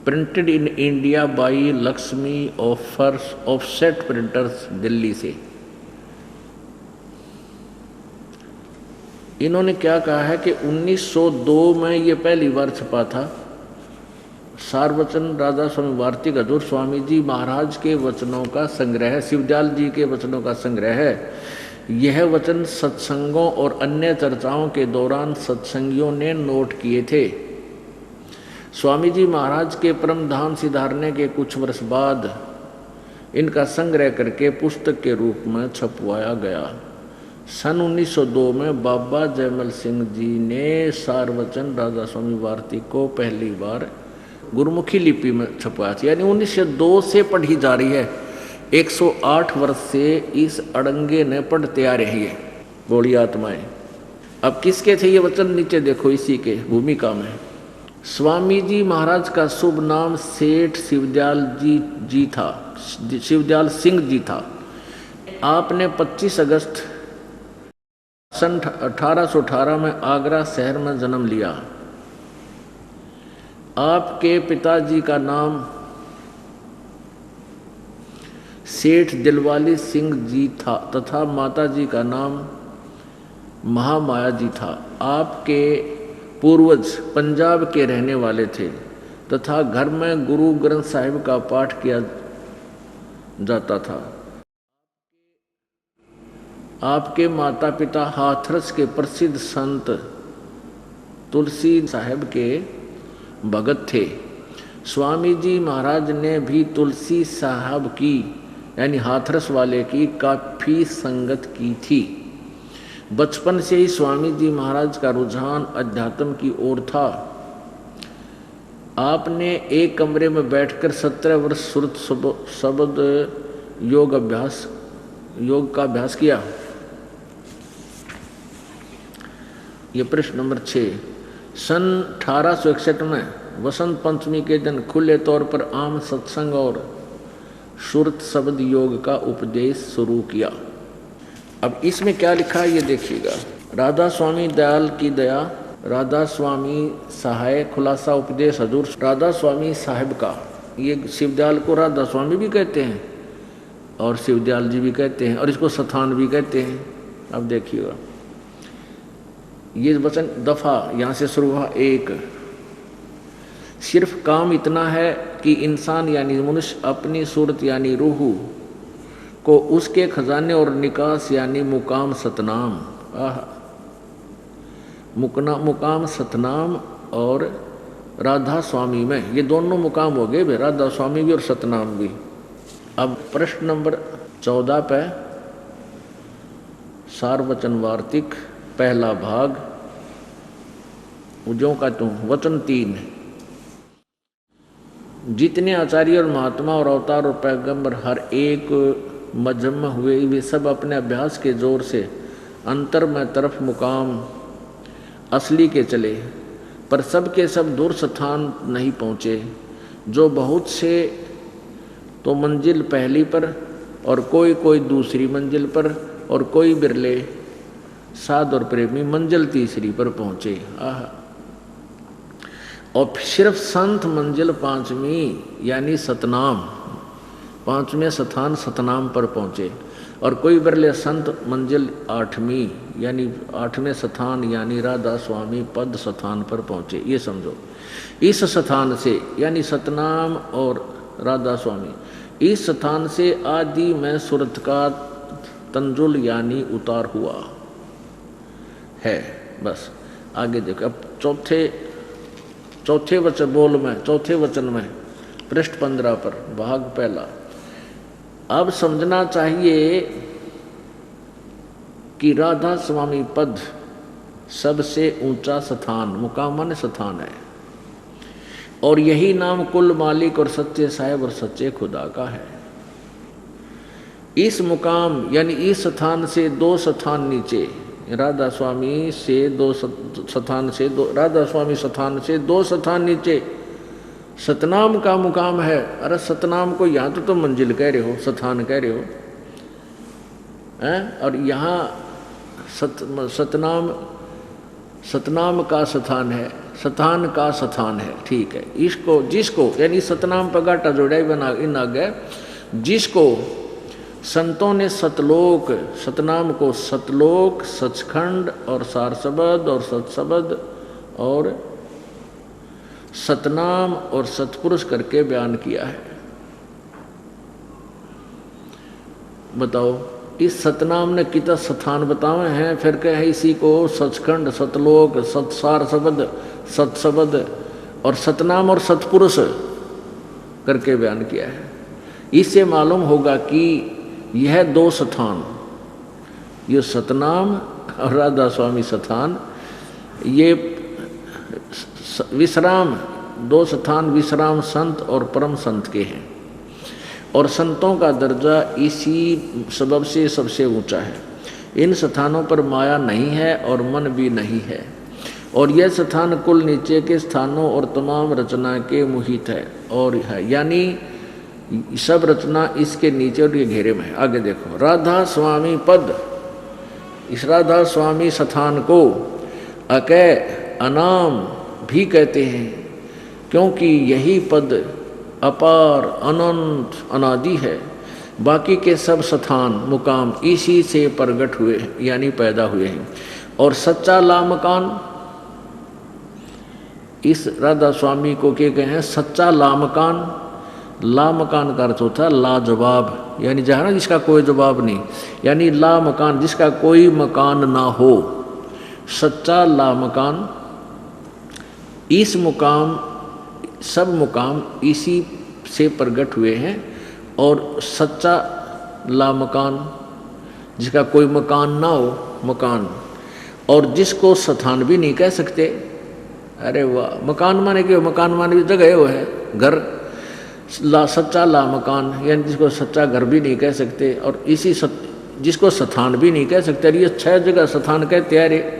[SPEAKER 1] printed in India by Lakshmi offset printers, Delhi से। इन्होंने क्या कहा है कि 1902 में ये पहली बार छपा था। सारवचन राधा स्वामी वार्तिक हजूर स्वामी जी महाराज के वचनों का संग्रह है, शिवदयाल जी के वचनों का संग्रह है। यह वचन सत्संगों और अन्य चर्चाओं के दौरान सत्संगियों ने नोट किए थे। स्वामी जी महाराज के परम धाम सिधारने के कुछ वर्ष बाद इनका संग्रह करके पुस्तक के रूप में छपवाया गया। सन 1902 में बाबा जयमल सिंह जी ने सारवचन राधा स्वामी वार्तिक को पहली बार गुरुमुखी लिपि में छपवाया, यानी 1902 से पढ़ी जा रही है। 108 वर्ष से इस अड़ंगे ने पढ़ते आ रही है बोली आत्माएं। अब किसके थे ये वचन? नीचे देखो इसी के भूमिका में। स्वामी जी महाराज का शुभ नाम सेठ शिवदयाल जी था, शिवदयाल सिंह जी था। आपने 25 अगस्त सन 1818 में आगरा शहर में जन्म लिया। आपके पिताजी का नाम सेठ दिलवाली सिंह जी था तथा माता जी का नाम महामाया जी था। आपके पूर्वज पंजाब के रहने वाले थे तथा घर में गुरु ग्रंथ साहिब का पाठ किया जाता था। आपके माता पिता हाथरस के प्रसिद्ध संत तुलसी साहिब के भगत थे। स्वामी जी महाराज ने भी तुलसी साहब की यानी हाथरस वाले की काफी संगत की थी। बचपन से ही स्वामी जी महाराज का रुझान अध्यात्म की ओर था। आपने एक कमरे में बैठकर 17 वर्ष श्रुत शब्द योग का अभ्यास किया। ये प्रश्न नंबर 6। सन 1861 में वसंत पंचमी के दिन खुले तौर पर आम सत्संग और श्रुत शब्द योग का उपदेश शुरू किया। अब इसमें क्या लिखा है ये देखिएगा। राधा स्वामी दयाल की दया, राधा स्वामी सहाय, खुलासा उपदेश हजूर राधा स्वामी साहिब का। ये शिवदयाल को राधा स्वामी भी कहते हैं और शिवदयाल जी भी कहते हैं और इसको सथान भी कहते हैं। अब देखिएगा ये वचन दफा यहाँ से शुरू हुआ 1। सिर्फ काम इतना है कि इंसान यानी मनुष्य अपनी सूरत यानी रूह को उसके खजाने और निकास यानी मुकाम सतनाम मुकाम सतनाम और राधा स्वामी में, ये दोनों मुकाम हो गए, राधा स्वामी भी और सतनाम भी। अब प्रश्न नंबर 14 पे सारवचन वार्तिक पहला भाग उज्जों का तुम वचन 3। जितने आचार्य और महात्मा और अवतार और पैगंबर हर एक मजहब में हुए वे सब अपने अभ्यास के जोर से अंतर में तरफ मुकाम असली के चले, पर सब के सब दूर स्थान नहीं पहुँचे। जो बहुत से तो मंजिल पहली पर और कोई दूसरी मंजिल पर और कोई बिरले साध और प्रेमी मंजिल तीसरी पर पहुँचे। और सिर्फ संत मंजिल 5वीं यानी सतनाम 5वें स्थान सतनाम पर पहुँचे और कोई बिरले संत मंजिल 8वीं यानी 8वें स्थान यानी राधा स्वामी पद स्थान पर पहुँचे। ये समझो, इस स्थान से यानी सतनाम और राधा स्वामी, इस स्थान से आदि में सुरत का तंजुल यानी उतार हुआ है। बस आगे देखो। अब चौथे वचन में पृष्ठ 15 पर भाग पहला। अब समझना चाहिए कि राधा स्वामी पद सबसे ऊंचा स्थान मुकाम माने स्थान है और यही नाम कुल मालिक और सच्चे साहिब और सच्चे खुदा का है। इस मुकाम यानी इस स्थान से 2 स्थान नीचे राधा स्वामी से 2 स्थान से राधा स्वामी स्थान से 2 स्थान नीचे सतनाम का मुकाम है। अरे सतनाम को यहाँ तो तुम मंजिल कह रहे हो, स्थान कह रहे हो हैं? और यहाँ सतनाम का स्थान है, स्थान का स्थान है। ठीक है, इसको जिसको यानी सतनाम पर गाटा जोड़ा बना इन आगे, जिसको संतों ने सतलोक सतनाम को सतलोक सचखंड और सारसबद और सतसबद और सतनाम और सतपुरुष करके बयान किया है। बताओ इस सतनाम ने कितना स्थान बताए हैं, फिर कहे इसी को सचखंड सतलोक सतसार शब्द सतशब्द और सतनाम और सतपुरुष करके बयान किया है। इससे मालूम होगा कि यह 2 स्थान, ये सतनाम और राधा स्वामी स्थान, ये विश्राम 2 स्थान विश्राम संत और परम संत के हैं और संतों का दर्जा इसी सबब से सबसे ऊंचा है। इन स्थानों पर माया नहीं है और मन भी नहीं है और यह स्थान कुल नीचे के स्थानों और तमाम रचना के मुहित है और है, यानी सब रचना इसके नीचे और ये घेरे में है। आगे देखो, राधा स्वामी पद, इस राधा स्वामी स्थान को अकै अनाम भी कहते हैं क्योंकि यही पद अपार अनंत अनादि है। बाकी के सब स्थान मुकाम इसी से प्रगट हुए यानी पैदा हुए हैं। और सच्चा लामकान, इस राधा स्वामी को क्या कहे हैं, सच्चा लामकान। लामकान का अर्थ होता है लाजवाब, यानी जहाँ ना जिसका कोई जवाब नहीं, यानी लामकान जिसका कोई मकान ना हो। सच्चा लामकान, इस मुकाम सब मुकाम इसी से प्रकट हुए हैं। और सच्चा लामकान जिसका कोई मकान ना हो, मकान, और जिसको स्थान भी नहीं कह सकते। अरे वाह, मकान माने क्यों, मकान माने भी जगह वो है, घर। सच्चा लामकान यानी जिसको सच्चा घर भी नहीं कह सकते, और जिसको स्थान भी नहीं कह सकते। ये 6 जगह स्थान कहते हैं।